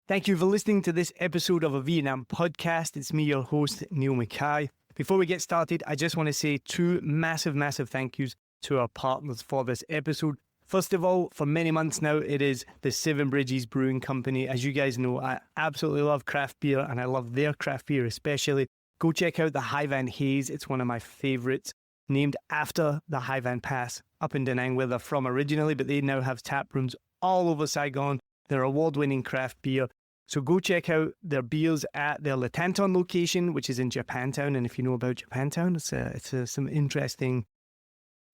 Thank you for listening to this episode of a Vietnam podcast. It's me, your host, Neil Mackay. Before we get started, I just want to say two massive thank yous to our partners for this episode. First of all, for many months now, it is the Seven Bridges Brewing Company. As you guys know, I absolutely love craft beer, and I love their craft beer especially. Go check out the Hai Van Haze. It's one of my favourites, named after the Hai Van Pass up in Da Nang, where they're from originally, but they now have tap rooms all over Saigon. They're award-winning craft beer. So go check out their beers at their Le Tanton location, which is in Japantown. And if you know about Japantown, it's some interesting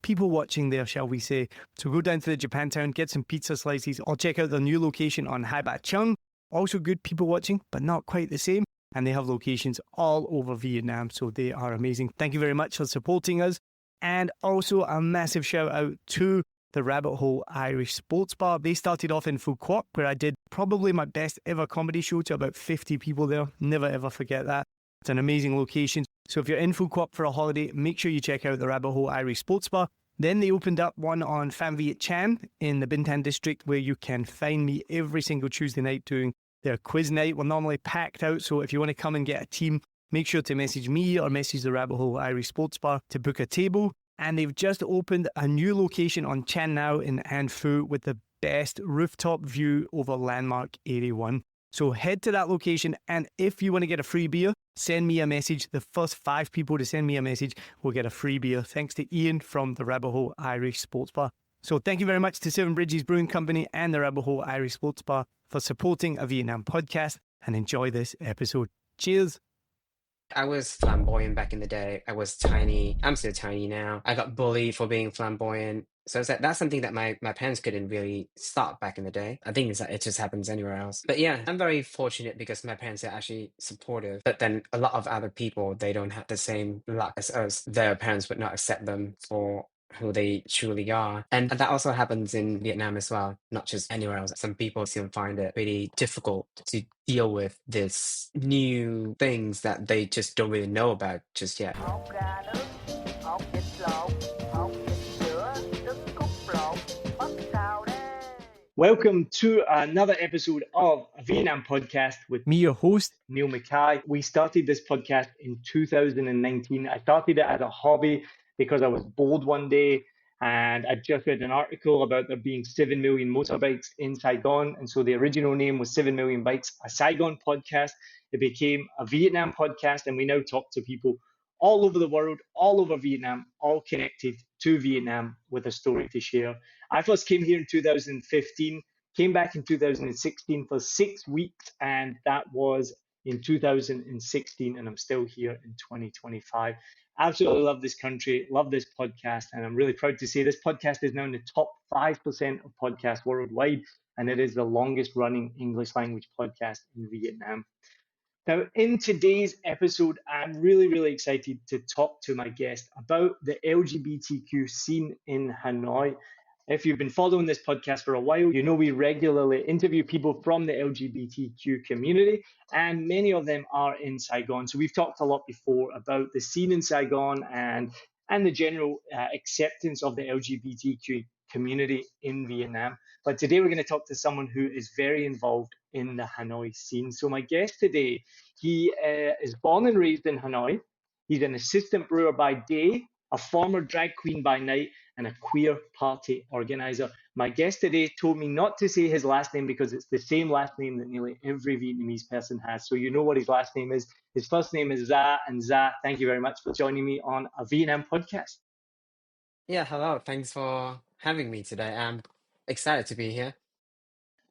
people watching there, shall we say. So go down to the Japantown, get some pizza slices, or check out their new location on Hai Ba Chung. Also good people watching, but not quite the same. And they have locations all over Vietnam, so they are amazing. Thank you very much for supporting us. And also a massive shout out to the Rabbit Hole Irish Sports Bar. They started off in Phu Quoc, where I did probably my best ever comedy show to about 50 people there. Never ever forget that. It's an amazing location. So if you're in Phu Quoc for a holiday, make sure you check out the Rabbit Hole Irish Sports Bar. Then they opened up one on Pham Viet Chan in the Binh Tan district, where you can find me every single Tuesday night doing their quiz night. We're normally packed out, so if you want to come and get a team, make sure to message me or message the Rabbit Hole Irish Sports Bar to book a table. And they've just opened a new location on Chan Nao in An Phu with the best rooftop view over landmark Area 1. So head to that location, and if you want to get a free beer, send me a message. The first 5 people to send me a message will get a free beer, thanks to Ian from the Rabbit Hole Irish Sports Bar. So thank you very much to Seven Bridges Brewing Company and the Rabbit Hole Irish Sports Bar for supporting a Vietnam podcast, and enjoy this episode. Cheers. I was flamboyant back in the day. I was tiny. I'm still tiny now. I got bullied for being flamboyant. So it's like, that's something that my parents couldn't really stop back in the day. I think it's like, it just happens anywhere else. But yeah, I'm very fortunate because my parents are actually supportive. But then a lot of other people, they don't have the same luck as us. Their parents would not accept them for who they truly are. And that also happens in Vietnam as well, not just anywhere else. Some people still find it really difficult to deal with this new things that they just don't really know about just yet. Welcome to another episode of a Vietnam podcast with me, your host, Neil Mackay. We started this podcast in 2019. I started it as a hobby because I was bored one day and I just read an article about there being 7 million motorbikes in Saigon. And so the original name was 7 Million Bikes, a Saigon podcast. It became a Vietnam podcast, and we now talk to people all over the world, all over Vietnam, all connected to Vietnam with a story to share. I first came here in 2015, came back in 2016 for 6 weeks, and that was in 2016, and I'm still here in 2025. Absolutely love this country, love this podcast, and I'm really proud to say this podcast is now in the top 5% of podcasts worldwide, and it is the longest running English language podcast in Vietnam. Now, in today's episode, I'm really excited to talk to my guest about the LGBTQ scene in Hanoi. If you've been following this podcast for a while, you know we regularly interview people from the LGBTQ community, and many of them are in Saigon. So we've talked a lot before about the scene in Saigon and the general acceptance of the LGBTQ community in Vietnam. But today we're going to talk to someone who is very involved in the Hanoi scene. So my guest today, he is born and raised in Hanoi. He's an assistant brewer by day, a former drag queen by night, and a queer party organizer. My guest today told me not to say his last name because it's the same last name that nearly every Vietnamese person has. So you know what his last name is. His first name is Za, and Za, thank you very much for joining me on a Vietnam podcast. Yeah, hello. Thanks for having me today. I'm excited to be here.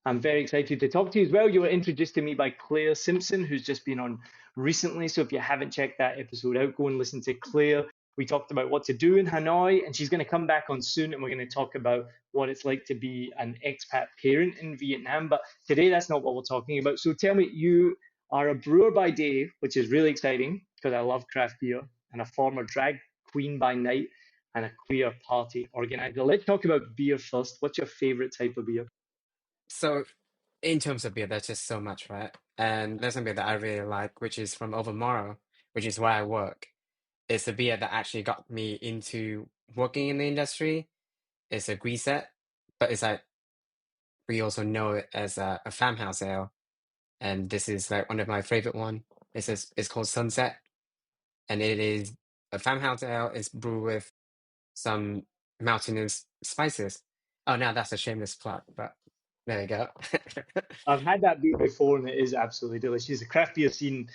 I'm very excited to talk to you as well. You were introduced to me by Claire Simpson, who's just been on recently. So if you haven't checked that episode out, go and listen to Claire. We talked about what to do in Hanoi, and she's going to come back on soon, and we're going to talk about what it's like to be an expat parent in Vietnam. But today, that's not what we're talking about. So tell me, you are a brewer by day, which is really exciting because I love craft beer, and a former drag queen by night, and a queer party organizer. Let's talk about beer first. What's your favorite type of beer? So, in terms of beer, there's just so much, right? And there's some beer that I really like, which is from Overmorrow, which is where I work. It's a beer that actually got me into working in the industry. It's a grisette, but it's like we also know it as a farmhouse ale. and this is like one of my favorite one. It's called Sunset, and it is a farmhouse ale. It's brewed with some mountainous spices. Oh, now that's a shameless plug, but there you go. I've had that beer before and it is absolutely delicious. The craft beer scene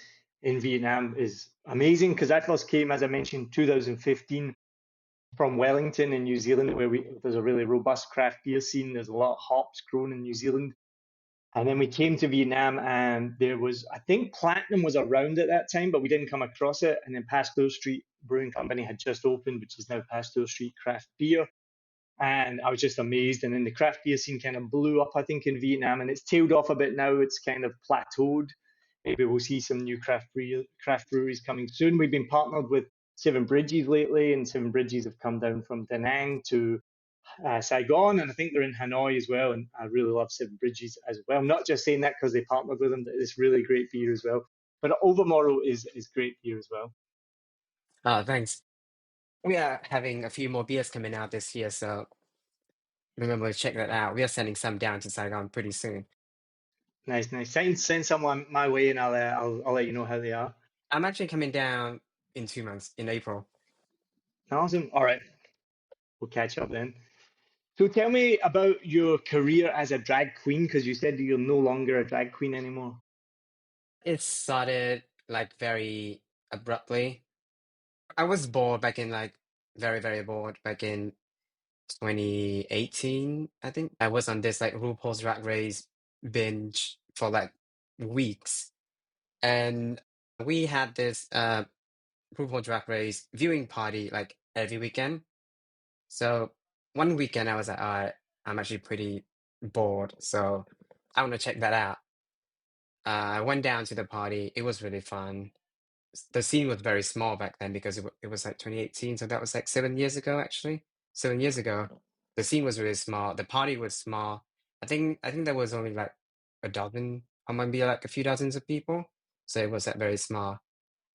in Vietnam is amazing because I first came, as I mentioned, 2015 from Wellington in New Zealand, where there's a really robust craft beer scene. There's a lot of hops grown in New Zealand. And then we came to Vietnam and there was, I think Platinum was around at that time, but we didn't come across it. And then Pasteur Street Brewing Company had just opened, which is now Pasteur Street Craft Beer. And I was just amazed. And then the craft beer scene kind of blew up, I think, in Vietnam, and it's tailed off a bit now. It's kind of plateaued. Maybe we'll see some new craft breweries coming soon. We've been partnered with Seven Bridges lately, and Seven Bridges have come down from Da Nang to Saigon, and I think they're in Hanoi as well. And I really love Seven Bridges as well. I'm not just saying that because they partnered with them, but it's really great beer as well. But Overmorrow is great beer as well. Oh, thanks. We are having a few more beers coming out this year, so remember to check that out. We are sending some down to Saigon pretty soon. Nice, nice. Send someone my way, and I'll let you know how they are. I'm actually coming down in 2 months, in April. Awesome. All right, we'll catch up then. So tell me about your career as a drag queen, because you said you're no longer a drag queen anymore. It started like very abruptly. I was bored back in like very, very bored back in 2018, I think. I was on this like RuPaul's Drag Race binge for like weeks. And we had this RuPaul Drag Race viewing party like every weekend. So one weekend I was like, all right, I'm actually pretty bored, so I want to check that out. I went down to the party. It was really fun. The scene was very small back then because it was like 2018, so that was like 7 years ago, actually. 7 years ago, the scene was really small. The party was small. I think there was only like a dozen, or maybe like a few dozens of people. So it was like very small.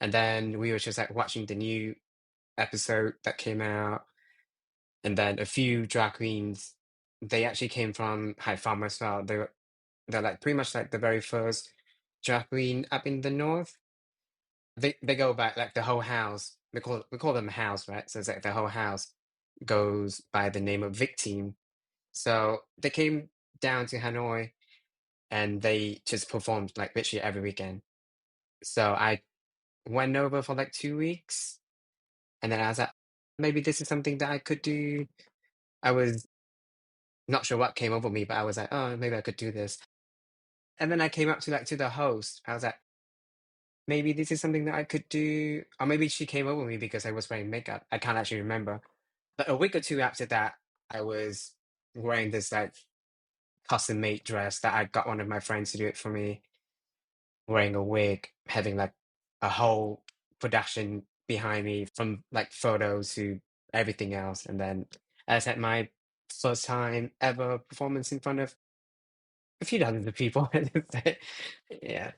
And then we were just like watching the new episode that came out, and then a few drag queens. They actually came from High Farm as well. They're like pretty much like the very first drag queen up in the north. They go back like the whole house. We call them a house, right? So it's like the whole house goes by the name of Vic Team. So they came down to Hanoi and they just performed like literally every weekend. So I went over for like 2 weeks, and then I was like, maybe this is something that I could do. I was not sure what came over me, but I was like, oh, maybe I could do this. And then I came up to like to the host. I was like, maybe this is something that I could do. Or maybe she came over me because I was wearing makeup. I can't actually remember. But a week or two after that, I was wearing this like custom made dress that I got one of my friends to do it for me, wearing a wig, having like a whole production behind me from like photos to everything else. And then I had my first time ever performance in front of a few dozens of people. Yeah.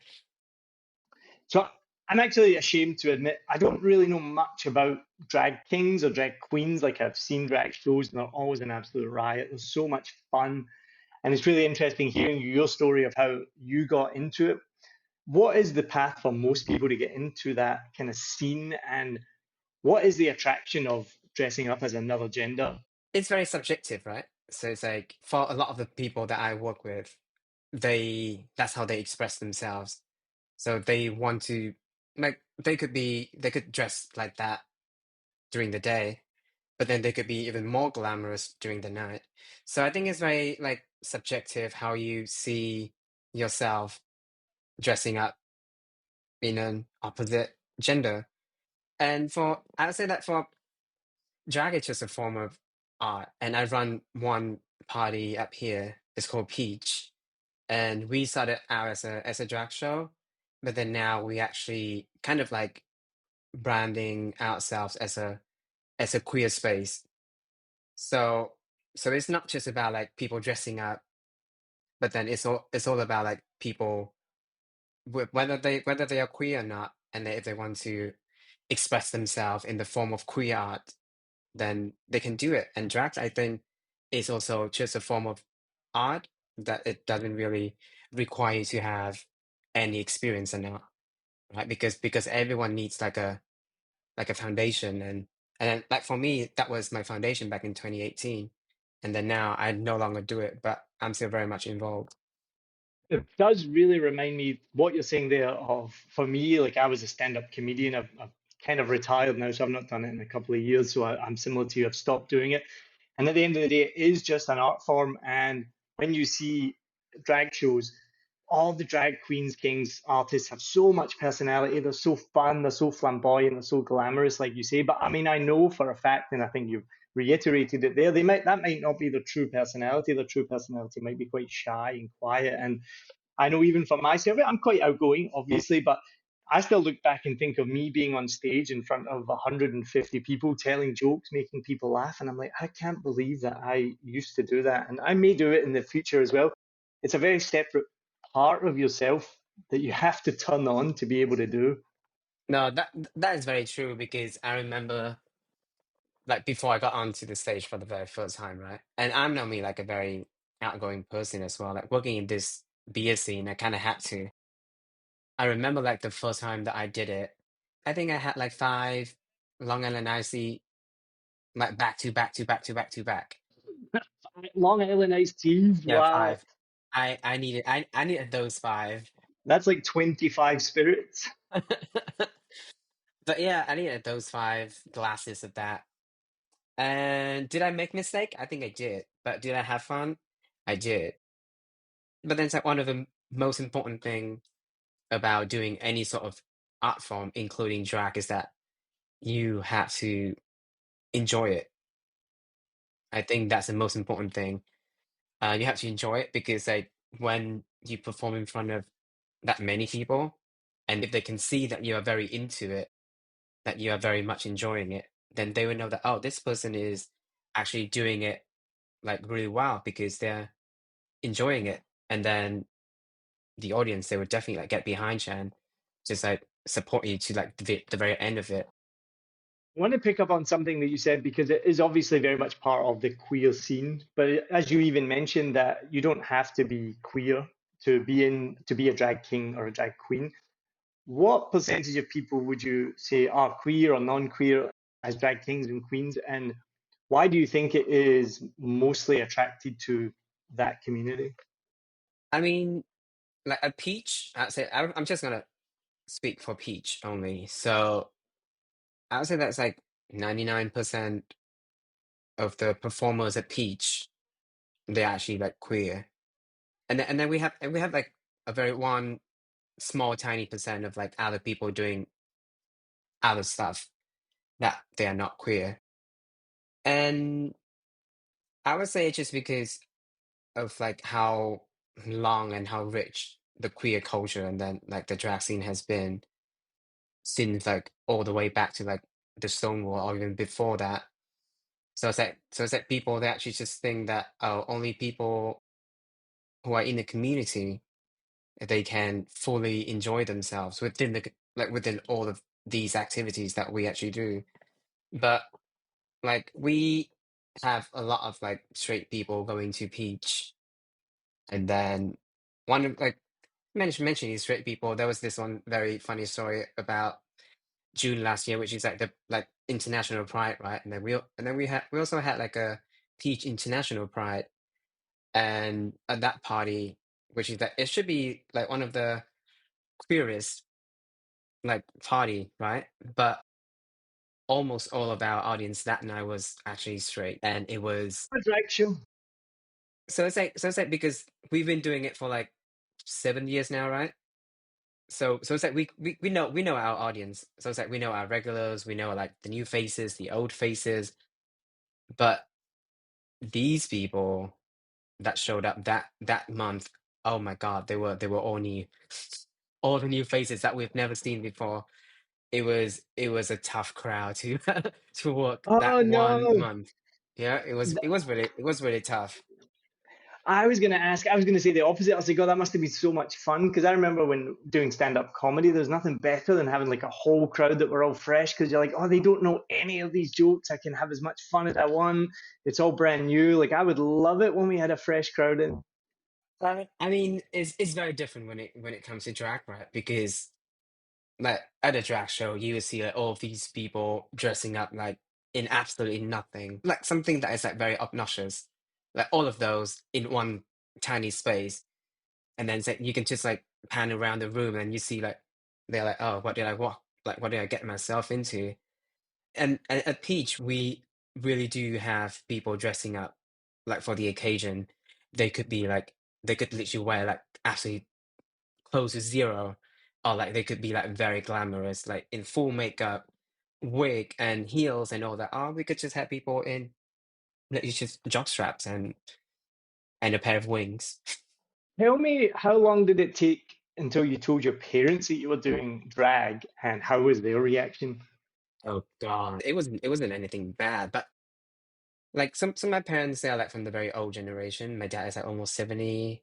So I'm actually ashamed to admit I don't really know much about drag kings or drag queens. Like I've seen drag shows and they're always an absolute riot. There's so much fun. And it's really interesting hearing your story of how you got into it. What is the path for most people to get into that kind of scene? And what is the attraction of dressing up as another gender? It's very subjective, right? So it's like for a lot of the people that I work with, that's how they express themselves. So they want to like they could dress like that during the day, but then they could be even more glamorous during the night. So I think it's very like subjective how you see yourself dressing up in an opposite gender. And for I would say that for drag, it's just a form of art. And I run one party up here. It's called Peach, and we started out as a drag show, but then now we actually kind of like branding ourselves as a queer space. So it's not just about like people dressing up, but then it's all about like people whether they are queer or not, and if they want to express themselves in the form of queer art, then they can do it. And drag, I think, is also just a form of art that it doesn't really require you to have any experience or not, right? Because everyone needs like a foundation, and then like for me that was my foundation back in 2018, and then now I no longer do it, but I'm still very much involved. It does really remind me what you're saying there of, for me, like I was a stand-up comedian. I've kind of retired now, so I've not done it in a couple of years. So I'm similar to you. I've stopped doing it. And at the end of the day, it is just an art form. And when you see drag shows, all the drag queens, kings, artists have so much personality. They're so fun. They're so flamboyant. They're so glamorous, like you say. But I mean, I know for a fact, and I think you've reiterated it there. That might not be their true personality. Their true personality might be quite shy and quiet. And I know even for myself, I'm quite outgoing, obviously, but I still look back and think of me being on stage in front of 150 people, telling jokes, making people laugh. And I'm like, I can't believe that I used to do that. And I may do it in the future as well. It's a very separate part of yourself that you have to turn on to be able to do. No, that is very true, because I remember like before I got onto the stage for the very first time, right? And I'm normally like a very outgoing person as well. Like working in this beer scene, I kind of had to. I remember like the first time that I did it, I think I had like five Long Island Icy, like back to back to back to back to back. Long Island iced teas, Yeah, wow. five. I needed those five. That's like 25 spirits. But yeah, I needed those five glasses of that. And did I make mistake? I think I did. But did I have fun? I did. But then it's like one of the most important thing about doing any sort of art form, including drag, is that you have to enjoy it. I think that's the most important thing. You have to enjoy it, because like when you perform in front of that many people, and if they can see that you are very into it, that you are very much enjoying it, then they will know that, oh, this person is actually doing it like really well because they're enjoying it. And then the audience, they would definitely like get behind you and just like support you to like the very end of it. I want to pick up on something that you said because it is obviously very much part of the queer scene. But as you even mentioned, that you don't have to be queer to be a drag king or a drag queen. What percentage of people would you say are queer or non-queer as drag kings and queens, and why do you think it is mostly attracted to that community? I mean, like a Peach, I'd say I'm just gonna speak for Peach only. So I would say that's like 99% of the performers at Peach, they're actually like queer. And then we have like a very one small tiny percent of like other people doing other stuff that they are not queer. And I would say it's just because of like how long and how rich the queer culture and then like the drag scene has been since like all the way back to like the Stonewall or even before that. So it's like people, they actually just think that, oh, only people who are in the community, they can fully enjoy themselves within like within all of these activities that we actually do. But like we have a lot of like straight people going to Peach, and then one of like mentioning straight people, there was this one very funny story about June last year, which is like the like International Pride, right? And then we also had like a Peach International Pride, and at that party, which is that it should be like one of the queerest like party, right? But almost all of our audience that night was actually straight, and it was A drag show. so it's like because we've been doing it for like 7 years now, right? So it's like we know our audience. So it's like we know our regulars, we know like the new faces, the old faces, but these people that showed up that month, oh my God, they were all new, all the new faces that we've never seen before. It was a tough crowd to to work that Oh one no. month. Yeah, it was really tough. I was gonna say the opposite. I was like, God, that must have been so much fun. Because I remember when doing stand-up comedy, there's nothing better than having like a whole crowd that were all fresh because you're like, oh, they don't know any of these jokes. I can have as much fun as I want. It's all brand new. Like I would love it when we had a fresh crowd in. I mean, it's very different when it comes to drag, right? Because like at a drag show, you will see like all of these people dressing up like in absolutely nothing, like something that is like very obnoxious, like all of those in one tiny space, and then it's like you can just like pan around the room and you see like they're like, oh, what did I walk? Like, what did I get myself into? And at Peach, we really do have people dressing up like for the occasion. They could be like they could literally wear like absolutely close to zero, or like they could be like very glamorous, like in full makeup, wig and heels and all that. Or we could just have people in like it's just jock straps and a pair of wings. Tell me, how long did it take until you told your parents that you were doing drag, and how was their reaction? Oh God, it wasn't anything bad, but like some of my parents they are like from the very old generation. My dad is like almost 70.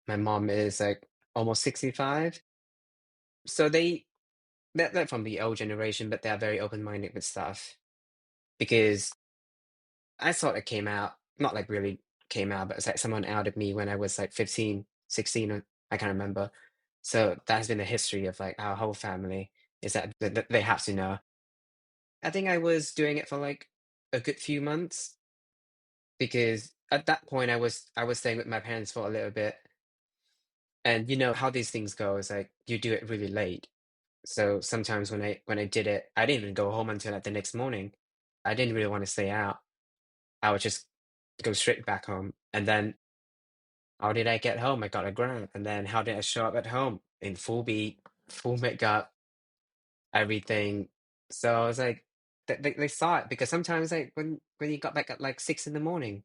My mom is like almost 65. So they're from the old generation, but they're very open-minded with stuff. Because I sort of came out, not like really came out, but it's like someone outed me when I was like 15, 16, or I can't remember. So that's been the history of like our whole family is that they have to know. I think I was doing it for like a good few months because at that point I was staying with my parents for a little bit. And you know how these things go is like you do it really late. So sometimes when I did it, I didn't even go home until like the next morning. I didn't really want to stay out. I would just go straight back home. And then how did I get home? I got a Grab. And then how did I show up at home? In full beat, full makeup, everything. So I was like, they saw it because sometimes like when you got back at like 6 in the morning,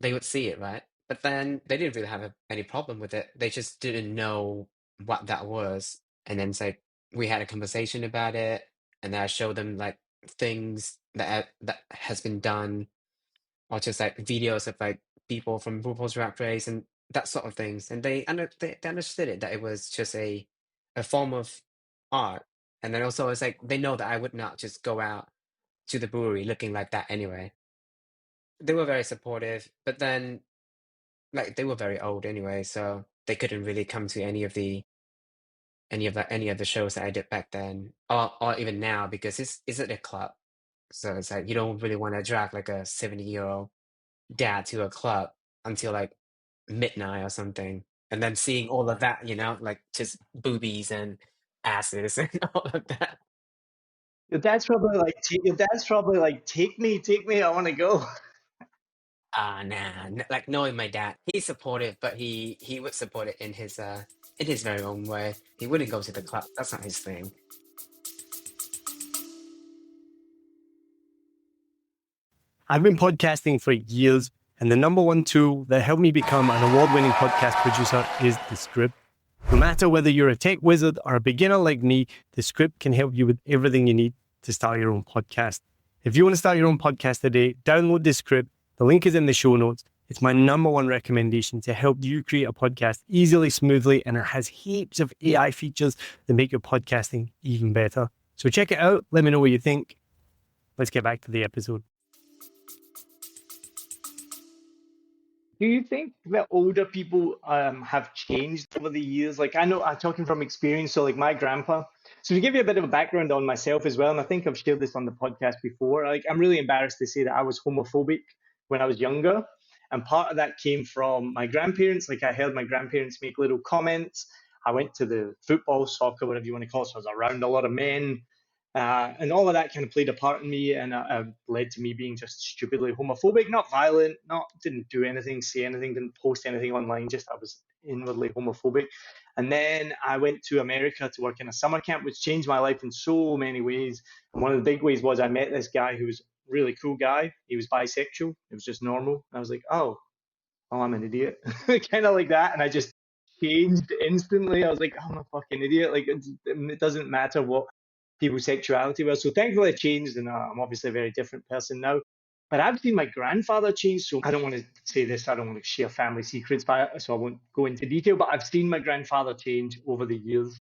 they would see it, right? But then they didn't really have any problem with it. They just didn't know what that was. And then it's like we had a conversation about it, and then I showed them like things that has been done, or just like videos of like people from RuPaul's Drag Race and that sort of things. And they understood it that it was just a form of art. And then also it's like they know that I would not just go out to the brewery looking like that anyway. They were very supportive, but then like they were very old anyway, so they couldn't really come to any of the shows that I did back then, or even now because it's at a club. So it's like you don't really want to drag like a 70-year-old dad to a club until like midnight or something, and then seeing all of that, like just boobies and asses and all of that. Your dad's probably like, take me, I want to go. Nah, like knowing my dad, he's supportive, but he would support it in his very own way. He wouldn't go to the club. That's not his thing. I've been podcasting for years, and the number one tool that helped me become an award-winning podcast producer is the script. No matter whether you're a tech wizard or a beginner like me, the script can help you with everything you need to start your own podcast. If you want to start your own podcast today, download the script. The link is in the show notes. It's my number one recommendation to help you create a podcast easily, smoothly, and it has heaps of AI features that make your podcasting even better. So check it out. Let me know what you think. Let's get back to the episode. Do you think that older people have changed over the years? Like I know I'm talking from experience. So like my grandpa. So to give you a bit of a background on myself as well, and I think I've shared this on the podcast before. Like I'm really embarrassed to say that I was homophobic when I was younger, and part of that came from my grandparents. Like I heard my grandparents make little comments. I went to the football, soccer, whatever you want to call it. So I was around a lot of men. And all of that kind of played a part in me, and led to me being just stupidly homophobic. Not violent, not didn't do anything, say anything, didn't post anything online. Just I was inwardly homophobic. And then I went to America to work in a summer camp, which changed my life in so many ways. And one of the big ways was I met this guy who was a really cool guy. He was bisexual. It was just normal. And I was like, oh, I'm an idiot, kind of like that. And I just changed instantly. I was like, I'm a fucking idiot. Like it doesn't matter what people's sexuality was. So thankfully I changed, and I'm obviously a very different person now. But I've seen my grandfather change. So I don't want to say this. I don't want to share family secrets, so I won't go into detail. But I've seen my grandfather change over the years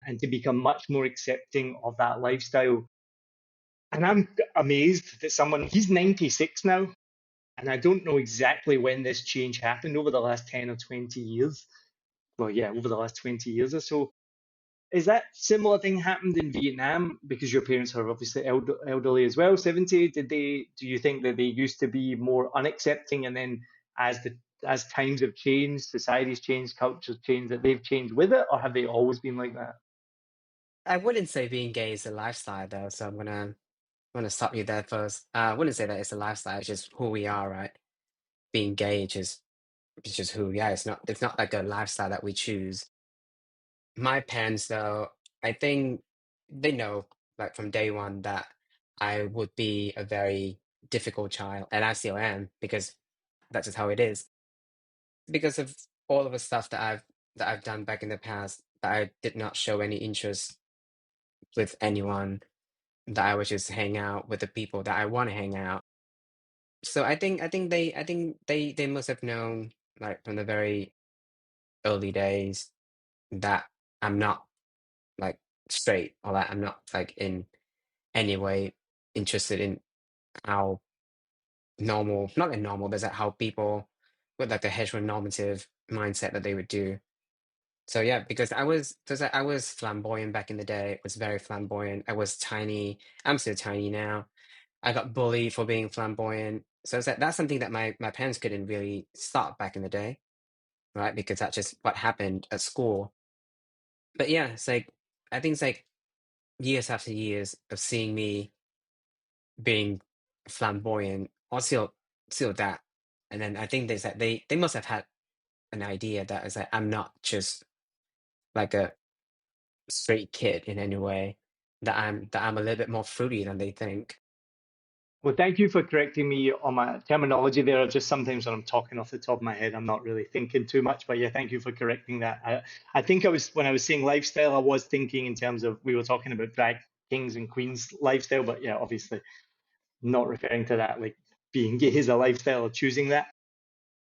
and to become much more accepting of that lifestyle. And I'm amazed that he's 96 now, And I don't know exactly when this change happened over the last 10 or 20 years. Well, yeah, over the last 20 years or so. Is that similar thing happened in Vietnam? Because your parents are obviously elderly as well, 70. Do you think that they used to be more unaccepting, and then as times have changed, society's changed, culture's changed, that they've changed with it, or have they always been like that? I wouldn't say being gay is a lifestyle though, so I'm gonna stop you there first. I wouldn't say that it's a lifestyle, it's just who we are, right? Being gay is just who we are. It's not like a lifestyle that we choose. My parents though, I think they know like from day one that I would be a very difficult child, and I still am because that's just how it is. Because of all of the stuff that I've done back in the past, that I did not show any interest with anyone, that I would just hang out with the people that I want to hang out. So I think they must have known like from the very early days that I'm not like straight, or that I'm not like in any way interested in how normal, not in normal, but like how people with like the heteronormative mindset that they would do. So yeah, because I was flamboyant back in the day, was very flamboyant. I was tiny. I'm still tiny now. I got bullied for being flamboyant. So it's like that's something that my parents couldn't really stop back in the day, right? Because that's just what happened at school. But yeah, it's like I think it's like years after years of seeing me being flamboyant, or still that. And then I think there's that they must have had an idea that is like I'm not just like a straight kid in any way, that I'm a little bit more fruity than they think. Well, thank you for correcting me on my terminology there. Just sometimes when I'm talking off the top of my head, I'm not really thinking too much. But yeah, thank you for correcting that. I think when I was saying lifestyle, I was thinking in terms of, we were talking about drag kings and queens lifestyle. But yeah, obviously not referring to that, like being gay is a lifestyle or choosing that.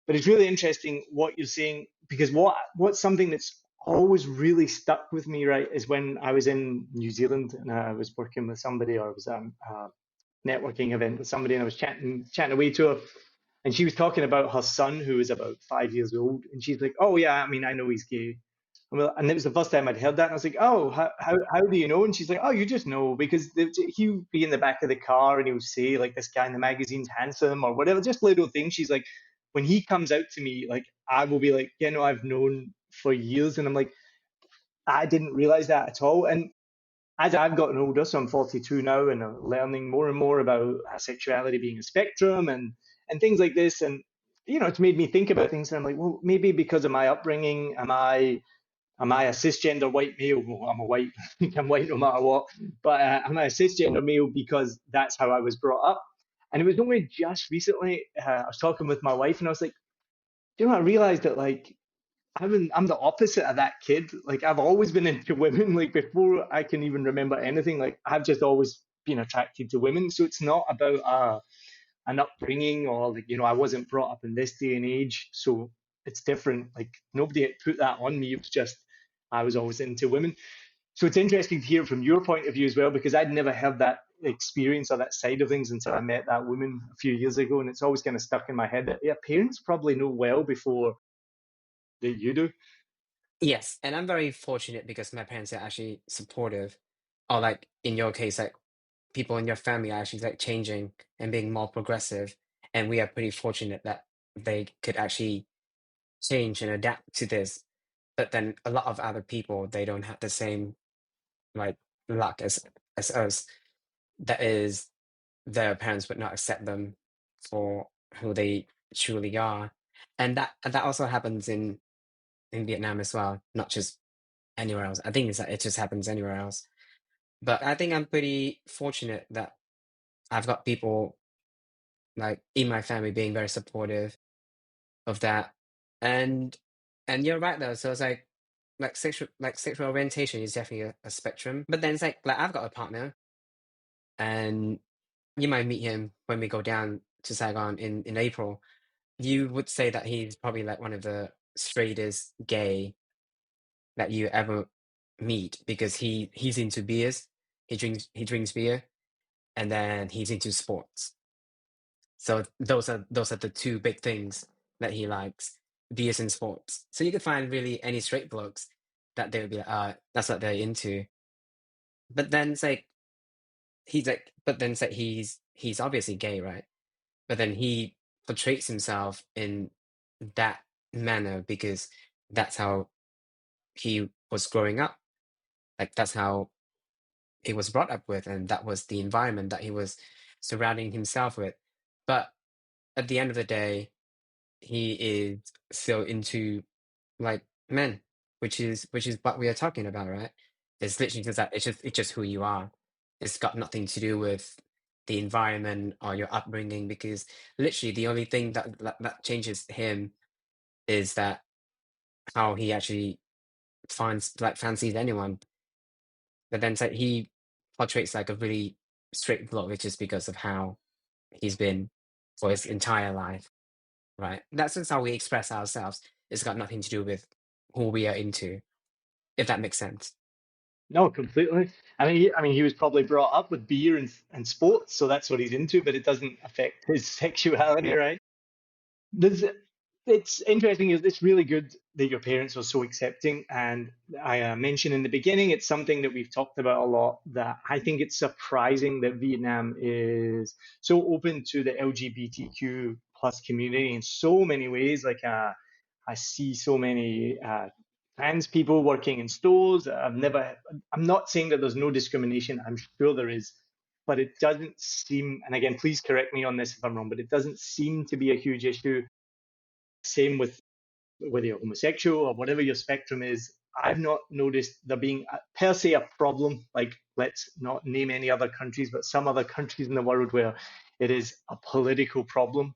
But it's really interesting what you're saying, because what's something that's always really stuck with me, right, is when I was in New Zealand and I was working with somebody, or I was networking event with somebody, and I was chatting away to her, and she was talking about her son who was about 5 years old, and she's like, "Oh yeah, I mean, I know he's gay." And it was the first time I'd heard that, and I was like, "Oh, how do you know?" And she's like, "Oh, you just know because he would be in the back of the car and he would say like, this guy in the magazine's handsome or whatever, just little things." She's like, "When he comes out to me, like I will be like, you know, I've known for years," and I'm like, I didn't realize that at all. And as I've gotten older, so I'm 42 now, and I'm learning more and more about sexuality being a spectrum and things like this. And it's made me think about things. And I'm like, well, maybe because of my upbringing, am I a cisgender white male? Well, I'm a white, I'm white no matter what. But am I a cisgender male because that's how I was brought up? And it was only just recently I was talking with my wife, and I was like, I realized that like I'm the opposite of that kid. Like I've always been into women. Like before I can even remember anything. Like I've just always been attracted to women. So it's not about an upbringing, or like I wasn't brought up in this day and age. So it's different. Like nobody had put that on me. It was just I was always into women. So it's interesting to hear from your point of view as well, because I'd never had that experience or that side of things until I met that woman a few years ago, and it's always kind of stuck in my head that yeah, parents probably know well before that you do. Yes, and I'm very fortunate because my parents are actually supportive, or like in your case, like people in your family are actually like changing and being more progressive, and we are pretty fortunate that they could actually change and adapt to this. But then a lot of other people, they don't have the same like luck as us. That is, their parents would not accept them for who they truly are, and that also happens in Vietnam as well, not just anywhere else. I think it just happens anywhere else. But I think I'm pretty fortunate that I've got people like in my family being very supportive of that. And and you're right though. So it's like sexual orientation is definitely a spectrum. But then it's like I've got a partner, and you might meet him when we go down to Saigon in April. You would say that he's probably like one of the straightest gay that you ever meet, because he's into beers. He drinks beer, and then he's into sports. So those are the two big things that he likes, beers and sports. So you could find really any straight blokes that they would be like, that's what they're into. But then it's like but then it's like he's obviously gay, right? But then he portrays himself in that manner because that's how he was growing up. Like that's how he was brought up with, and that was the environment that he was surrounding himself with. But at the end of the day, he is still into like men, which is what we are talking about, right? It's literally just that it's just who you are. It's got nothing to do with the environment or your upbringing, because literally the only thing that changes him is that how he actually finds like fancies anyone. But then it's like he portrays like a really straight bloke, which is because of how he's been for his entire life, right? That's just how we express ourselves. It's got nothing to do with who we are into, if that makes sense. No, completely. He was probably brought up with beer and sports, so that's what he's into, but it doesn't affect his sexuality, right? There's, it's interesting. It's really good that your parents are so accepting. And I mentioned in the beginning, it's something that we've talked about a lot. That I think it's surprising that Vietnam is so open to the LGBTQ plus community in so many ways. Like I see so many trans people working in stores. I'm not saying that there's no discrimination. I'm sure there is, but it doesn't seem, and again, please correct me on this if I'm wrong, but it doesn't seem to be a huge issue. Same with whether you're homosexual or whatever your spectrum is. I've not noticed there being per se a problem. Like, let's not name any other countries, but some other countries in the world where it is a political problem.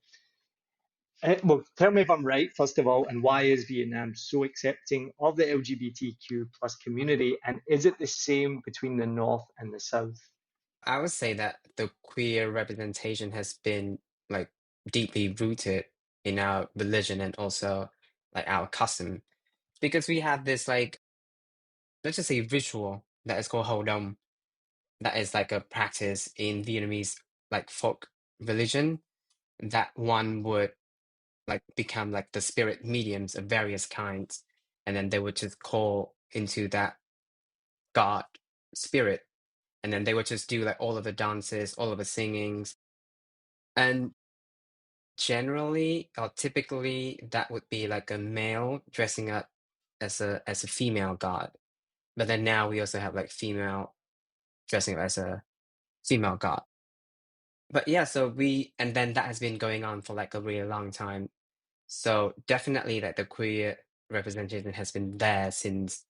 Well, tell me if I'm right, first of all, and why is Vietnam so accepting of the LGBTQ plus community? And is it the same between the North and the South? I would say that the queer representation has been like deeply rooted in our religion and also like our custom, because we have this like, let's just say, ritual that is called Ho Dom, that is like a practice in Vietnamese like folk religion, that one would like become like the spirit mediums of various kinds, and then they would just call into that god spirit, and then they would just do like all of the dances, all of the singings, and generally or typically that would be like a male dressing up as a female god. But then now we also have like female dressing up as a female god. But yeah, so and then that has been going on for like a really long time. So definitely like the queer representation has been there since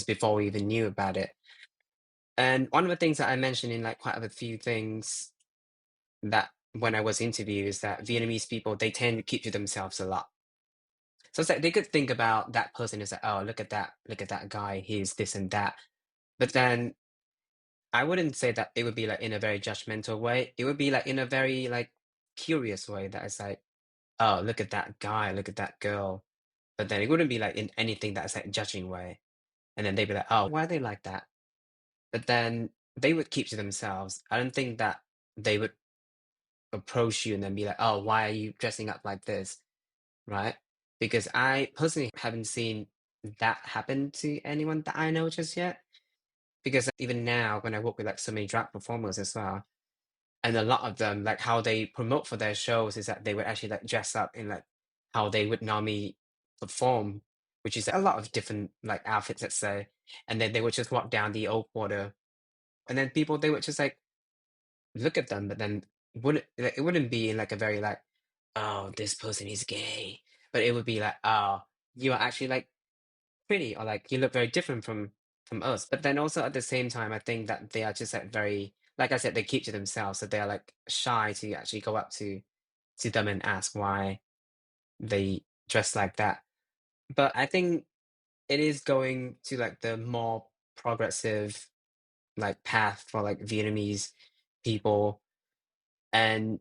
before we even knew about it. And one of the things that I mentioned in like quite a few things that when I was interviewed is that Vietnamese people, they tend to keep to themselves a lot. So it's like they could think about that person as like, oh, look at that guy, he's this and that. But then I wouldn't say that it would be like in a very judgmental way. It would be like in a very like curious way, that it's like, oh, look at that guy, look at that girl. But then it wouldn't be like in anything that's like judging way. And then they'd be like, oh, why are they like that? But then they would keep to themselves. I don't think that they would approach you and then be like, oh, why are you dressing up like this? Right? Because I personally haven't seen that happen to anyone that I know just yet. Because even now, when I work with like so many drag performers as well, and a lot of them, like how they promote for their shows is that they would actually like dress up in like how they would normally perform, which is a lot of different like outfits, let's say. And then they would just walk down the old quarter, and then people, they would just like look at them, but then it wouldn't be in like a very like, oh, this person is gay, but it would be like, oh, you are actually like pretty, or like you look very different from us. But then also at the same time, I think that they are just like very, like I said, they keep to themselves, so they are like shy to actually go up to them and ask why they dress like that. But I think it is going to like the more progressive like path for like Vietnamese people. And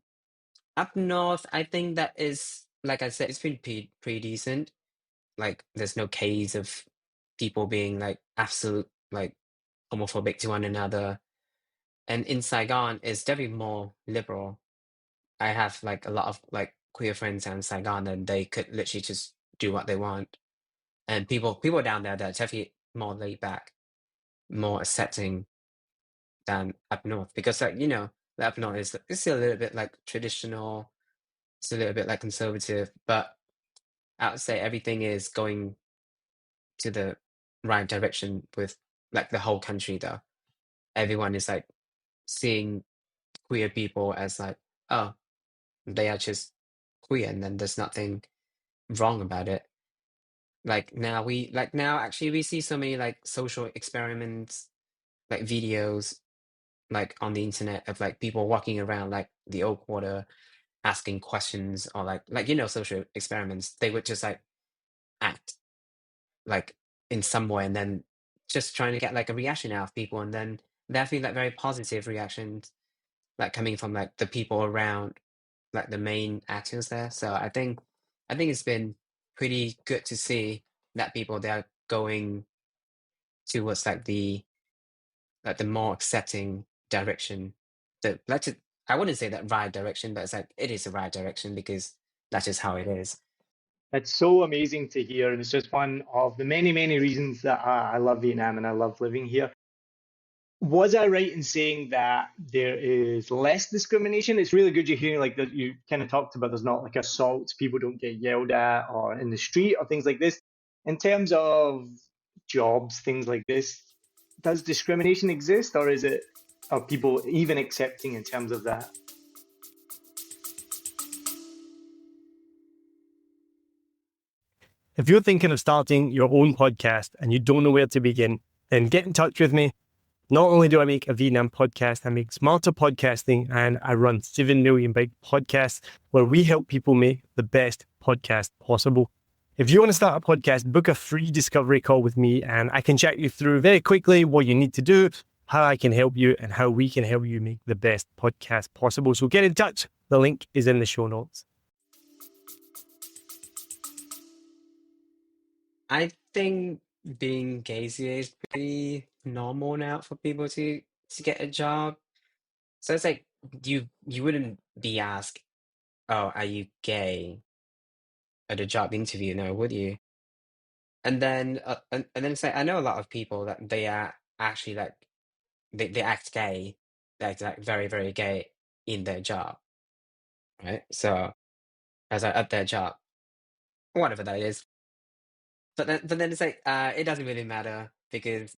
up north, I think that is, like I said, it's been pretty decent. Like there's no case of people being like absolute like homophobic to one another. And in Saigon, it's definitely more liberal. I have like a lot of like queer friends in Saigon, and they could literally just do what they want. And people down there, they're definitely more laid back, more accepting than up north, because like the up north is it's still a little bit like traditional, it's a little bit like conservative, but I would say everything is going to the right direction with like the whole country though. Everyone is like seeing queer people as like, oh, they are just queer, and then there's nothing wrong about it. Like now actually we see so many like social experiments, like videos like on the internet of like people walking around like the old quarter asking questions, or like social experiments. They would just like act like in some way, and then just trying to get like a reaction out of people, and then they're feeling like very positive reactions like coming from like the people around like the main actors there. So I think it's been pretty good to see that people they are going towards like the more accepting direction. The let's just, I wouldn't say that right direction, but it's like it is the right direction because that's just how it is. It's so amazing to hear, and it's just one of the many, many reasons that I love Vietnam and I love living here. Was I right in saying that there is less discrimination? It's really good you're hearing like that you kind of talked about there's not like assaults, people don't get yelled at or in the street or things like this. In terms of jobs, things like this, does discrimination exist, or are people even accepting in terms of that? If you're thinking of starting your own podcast and you don't know where to begin, then get in touch with me. Not only do I make a Vietnam podcast, I make smarter podcasting, and I run 7 Million Big Podcasts, where we help people make the best podcast possible. If you want to start a podcast, book a free discovery call with me, and I can chat you through very quickly what you need to do, how I can help you, and how we can help you make the best podcast possible. So get in touch. The link is in the show notes. I think being gay is pretty normal now for people to get a job. So it's like you wouldn't be asked, "Oh, are you gay?" at a job interview, no, would you? And then it's like I know a lot of people that they are actually like they act gay, they act like very very gay in their job, right? So as I at their job, whatever that is. But then it's like it doesn't really matter because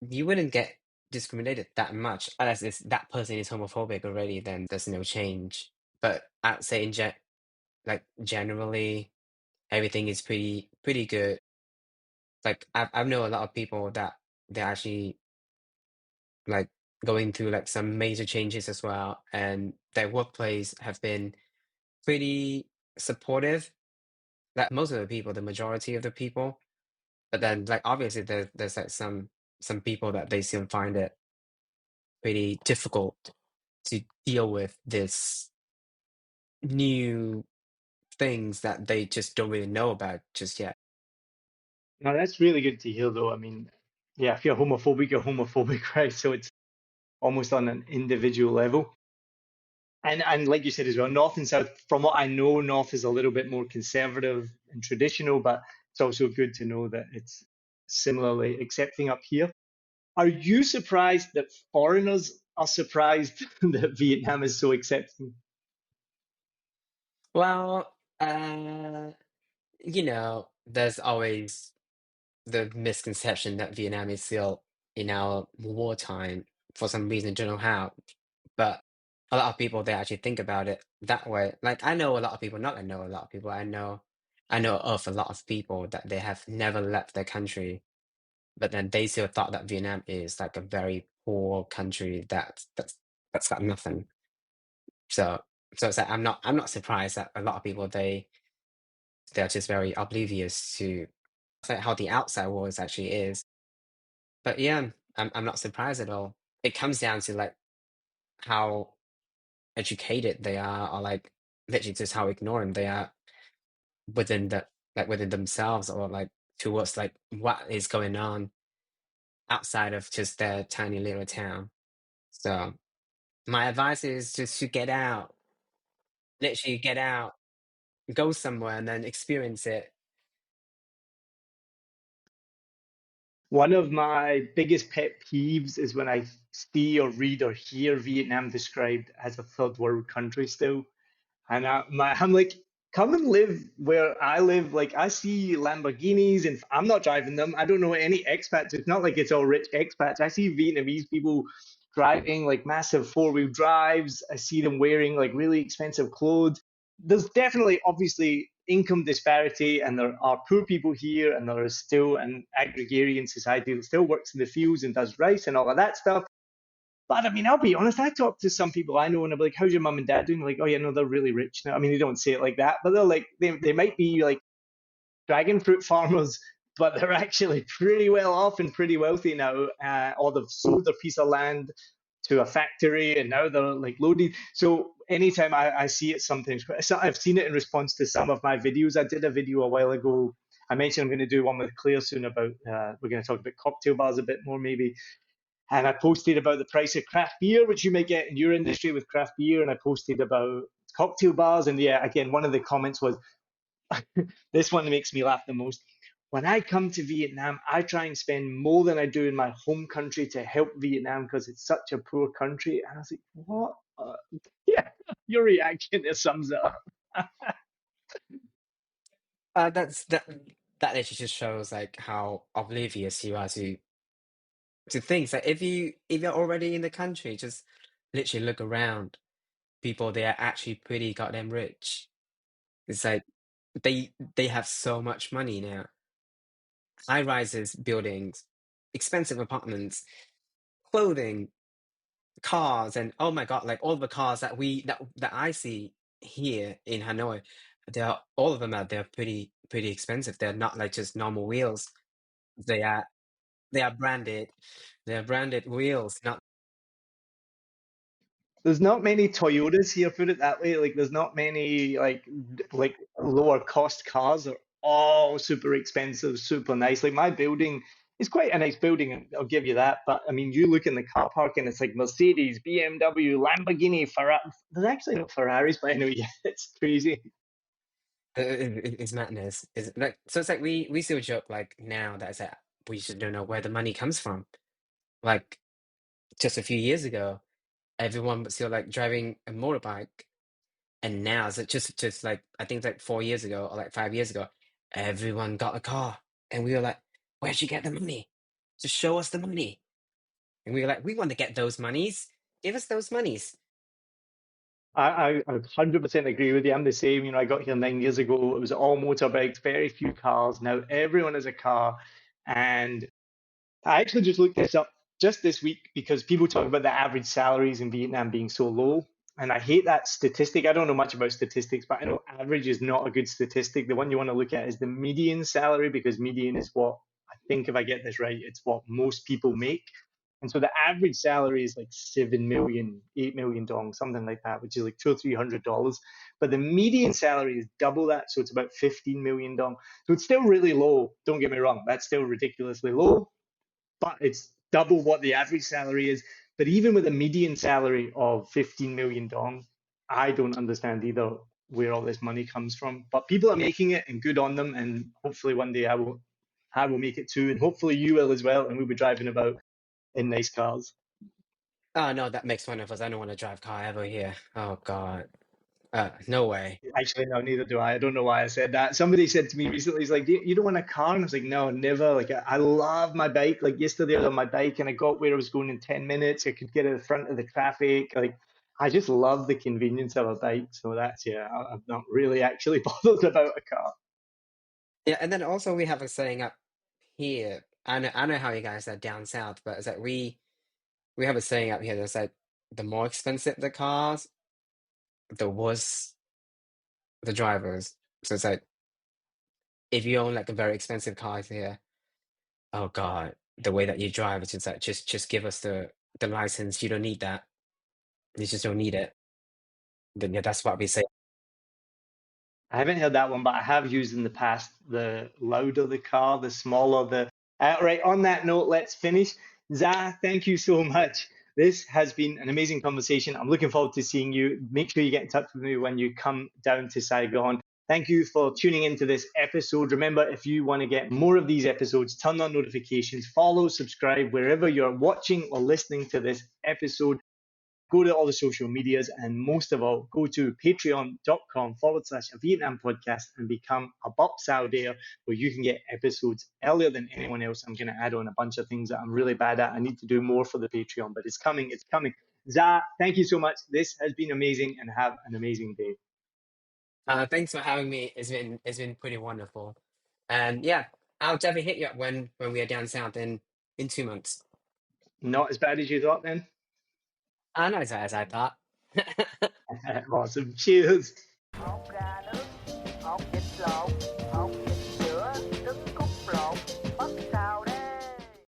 you wouldn't get discriminated that much unless it's that person is homophobic already, then there's no change. But I'd say like generally everything is pretty good. Like I've know a lot of people that they're actually like going through like some major changes as well, and their workplace have been pretty supportive. Like most of the people, the majority of the people. But then like obviously there's like some people that they still find it pretty difficult to deal with this new things that they just don't really know about just yet. No, that's really good to hear, though. I mean, yeah, if you're homophobic, right? So it's almost on an individual level. And like you said as well, North and South, from what I know, North is a little bit more conservative and traditional, but it's also good to know that it's similarly accepting up here. Are you surprised that foreigners are surprised that Vietnam is so accepting? Well, there's always the misconception that Vietnam is still in our wartime for some reason, don't know how. But a lot of people they actually think about it that way. Like I know a lot of people, not I know a lot of people, I know of a lot of people that they have never left their country, but then they still thought that Vietnam is like a very poor country that's got nothing. So so it's like I'm not surprised that a lot of people they're just very oblivious to like how the outside world actually is. But yeah, I'm not surprised at all. It comes down to like how educated they are, or like literally just how ignorant they are within within themselves, or like towards like what is going on outside of just their tiny little town. So my advice is just to get out, literally get out, go somewhere, and then experience it. One of my biggest pet peeves is when I see or read or hear Vietnam described as a third world country still. And I'm like, come and live where I live. Like, I see Lamborghinis and I'm not driving them. I don't know any expats. It's not like it's all rich expats. I see Vietnamese people driving like massive four-wheel drives. I see them wearing like really expensive clothes. There's definitely, obviously, income disparity, and there are poor people here, and there is still an agrarian society that still works in the fields and does rice and all of that stuff. But I mean, I'll be honest, I talk to some people I know and I'm like, how's your mum and dad doing? Like, oh yeah, no, they're really rich now. I mean, they don't say it like that, but they're like, they might be like dragon fruit farmers, but they're actually pretty well off and pretty wealthy now. Or they've sold their piece of land to a factory and now they're like loaded. So anytime I see it, sometimes I've seen it in response to some of my videos. I did a video a while ago. I mentioned I'm going to do one with Claire soon about, we're going to talk about cocktail bars a bit more maybe. And I posted about the price of craft beer, which you may get in your industry with craft beer. And I posted about cocktail bars. And yeah, again, one of the comments was, this one makes me laugh the most. When I come to Vietnam, I try and spend more than I do in my home country to help Vietnam because it's such a poor country. And I was like, what? Yeah, your reaction there sums it up. That literally just shows like how oblivious you are to things. Like if you're already in the country, just literally look around. People, they are actually pretty goddamn rich. It's like they have so much money now. High rises, buildings, expensive apartments, clothing, cars, and oh my God, like all the cars that I see here in Hanoi, all of them are they're pretty expensive. They're not like just normal wheels. They are they are branded. They are branded wheels, not There's not many Toyotas here, put it that way. Like there's not many like lower cost cars. Are all super expensive, super nice. Like my building is quite a nice building, I'll give you that. But I mean, you look in the car park and it's like Mercedes, BMW, Lamborghini, Ferrari. There's actually not Ferraris, but anyway, yeah, it's crazy. it's madness. Is like so it's like we still joke like now that it's like we just don't know where the money comes from. Like just a few years ago, everyone was still like driving a motorbike. And now, so just like I think it's like 4 years ago or like 5 years ago, everyone got a car, and we were like, "Where'd you get the money? Just show us the money." And we were like, "We want to get those monies. Give us those monies." I 100% agree with you. I'm the same. You know, I got here 9 years ago. It was all motorbikes, very few cars. Now everyone has a car. And I actually just looked this up just this week because people talk about the average salaries in Vietnam being so low. And I hate that statistic. I don't know much about statistics, but I know average is not a good statistic. The one you want to look at is the median salary because median is what I think, if I get this right, it's what most people make. And so the average salary is like 7 million, 8 million dong, something like that, which is like $200 or $300. But the median salary is double that, so it's about 15 million dong. So it's still really low. Don't get me wrong, that's still ridiculously low, but it's double what the average salary is. But even with a median salary of 15 million dong, I don't understand either where all this money comes from. But people are making it, and good on them. And hopefully one day I will make it too, and hopefully you will as well. And we'll be driving about in nice cars. Oh no, that makes fun of us. I don't want to drive car ever here. Oh God, no way. Actually, no, neither do I. I don't know why I said that. Somebody said to me recently, he's like, you don't want a car? And I was like, no, never. Like, I love my bike. Like, yesterday I was on my bike and I got where I was going in 10 minutes. I could get in the front of the traffic. Like, I just love the convenience of a bike. So that's, yeah, I'm not really actually bothered about a car. Yeah, and then also we have a saying up here. I know how you guys are down south, but it's like we have a saying up here that's like the more expensive the cars, the worse the drivers. So it's like if you own like a very expensive car here, oh God, the way that you drive, it's just like just give us the license. You don't need that. You just don't need it. Then yeah, that's what we say. I haven't heard that one, but I have used in the past the louder the car, the smaller the. Right, on that note, let's finish. Zah, thank you so much. This has been an amazing conversation. I'm looking forward to seeing you. Make sure you get in touch with me when you come down to Saigon. Thank you for tuning into this episode. Remember, if you want to get more of these episodes, turn on notifications, follow, subscribe wherever you're watching or listening to this episode. Go to all the social medias, and most of all, go to patreon.com/a Vietnam podcast and become a Bop Sao there, where you can get episodes earlier than anyone else. I'm going to add on a bunch of things that I'm really bad at. I need to do more for the Patreon, but it's coming. It's coming. Za, thank you so much. This has been amazing, and have an amazing day. Thanks for having me. It's been pretty wonderful. And yeah, I'll definitely hit you up when we are down south in 2 months. Not as bad as you thought then? Not as bad as I thought. Awesome. Cheers.